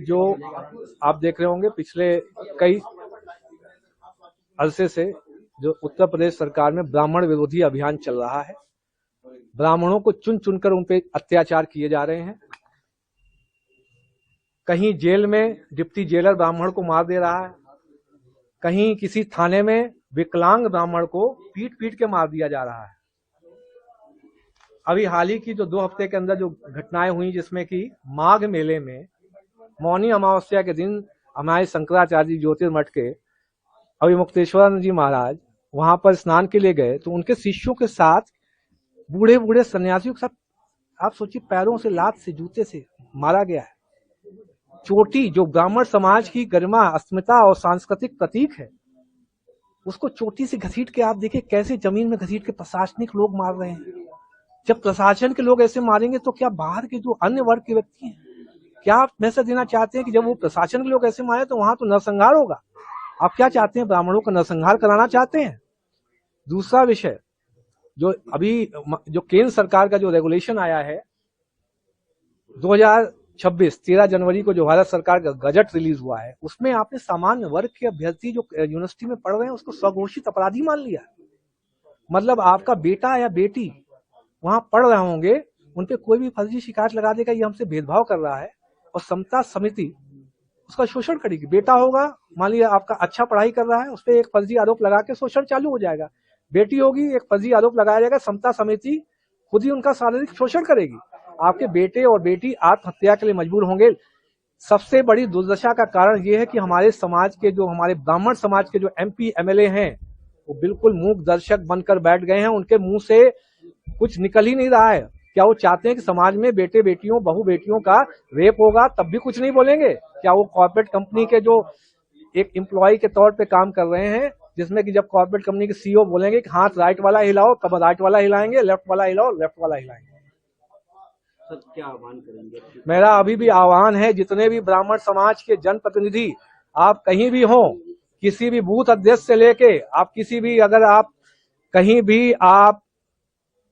जो आप देख रहे होंगे पिछले कई अरसे से जो उत्तर प्रदेश सरकार में ब्राह्मण विरोधी अभियान चल रहा है, ब्राह्मणों को चुन चुनकर उन पे अत्याचार किए जा रहे हैं। कहीं जेल में डिप्टी जेलर ब्राह्मण को मार दे रहा है, कहीं किसी थाने में विकलांग ब्राह्मण को पीट पीट के मार दिया जा रहा है। अभी हाल ही की जो 2 हफ्ते के अंदर जो घटनाएं हुई, जिसमें कि माघ मेले में मौनी अमावस्या के दिन हमारे शंकराचार्य जी ज्योतिर्मठ के अभिमुक्तेश्वरानंद जी महाराज वहां पर स्नान के लिए गए, तो उनके शिष्यों के साथ बूढ़े बूढ़े सन्यासियों के साथ, आप सोचिए, पैरों से, लात से, जूते से मारा गया है। चोटी, जो ब्राह्मण समाज की गरिमा, अस्मिता और सांस्कृतिक प्रतीक है, उसको चोटी से घसीट के आप देखिए कैसे जमीन में घसीट के प्रशासनिक लोग मार रहे हैं। जब प्रशासन के लोग ऐसे मारेंगे तो क्या बाहर के जो अन्य वर्ग के व्यक्ति हैं, क्या आप मैसेज देना चाहते हैं कि जब वो प्रशासन के लोग ऐसे मारे तो वहां तो नरसंहार होगा? आप क्या चाहते हैं? ब्राह्मणों का नरसंहार कराना चाहते हैं? दूसरा विषय, जो अभी जो केंद्र सरकार का जो रेगुलेशन आया है 2026 13 जनवरी को, जो भारत सरकार का गजट रिलीज हुआ है, उसमें आपने सामान्य वर्ग के अभ्यर्थी जो यूनिवर्सिटी में पढ़ रहे हैं उसको स्वघोषित अपराधी मान लिया। मतलब आपका बेटा या बेटी वहां पढ़ रहे होंगे, उन पे कोई भी फर्जी शिकायत लगा देगा, ये हमसे भेदभाव कर रहा है, और समता समिति उसका शोषण करेगी। बेटा होगा, मान लिया आपका अच्छा पढ़ाई कर रहा है, उस पर एक फर्जी आरोप लगा के शोषण चालू हो जाएगा। बेटी होगी, एक फर्जी आरोप लगाया जाएगा, समता समिति खुद ही उनका शारीरिक शोषण करेगी। आपके बेटे और बेटी आत्महत्या के लिए मजबूर होंगे। सबसे बड़ी दुर्दशा का कारण यह है कि हमारे समाज के जो, हमारे ब्राह्मण समाज के जो MP MLA हैं, वो बिल्कुल मूक दर्शक बनकर बैठ गए हैं। उनके मुंह से कुछ निकल ही नहीं रहा है। क्या वो चाहते हैं कि समाज में बेटे बेटियों, बहू बेटियों का रेप होगा तब भी कुछ नहीं बोलेंगे? क्या वो कॉर्पोरेट कंपनी के जो एक एम्प्लॉय के तौर पे काम कर रहे हैं, जिसमें कि जब कॉर्पोरेट कंपनी के CEO बोलेंगे कि हाथ राइट वाला हिलाओ, तब राइट वाला हिलाएंगे, लेफ्ट वाला हिलाओ, लेफ्ट वाला हिलाएंगे? सर, क्या आह्वान करेंगे? मेरा अभी भी आह्वान है, जितने भी ब्राह्मण समाज के जनप्रतिनिधि आप कहीं भी हो, किसी भी बूथ अध्यक्ष से लेके आप किसी भी, अगर आप कहीं भी आप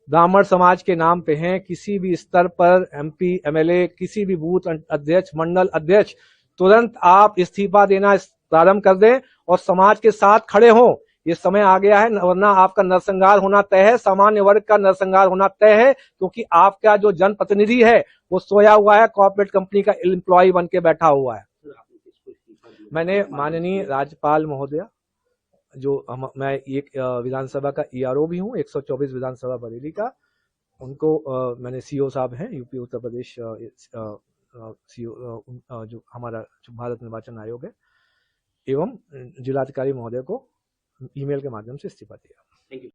ब्राह्मण समाज के नाम पे हैं, किसी भी स्तर पर MP MLA, किसी भी बूथ अध्यक्ष, मंडल अध्यक्ष, तुरंत आप इस्तीफा देना प्रारंभ कर दें और समाज के साथ खड़े हों। ये समय आ गया है, वरना आपका नरसंहार होना तय है, सामान्य वर्ग का नरसंहार होना तय है, क्योंकि आपका जो जनप्रतिनिधि है वो सोया हुआ है, कॉर्पोरेट कंपनी का एम्प्लॉय बन के बैठा हुआ है। मैंने माननीय राज्यपाल महोदया, जो मैं एक विधानसभा का ERO भी हूँ, 124 विधानसभा बरेली का, उनको मैंने CO साहब हैं UP उत्तर प्रदेश CO, जो हमारा भारत निर्वाचन आयोग है, एवं जिलाधिकारी महोदय को ईमेल के माध्यम से इस्तीफा दिया।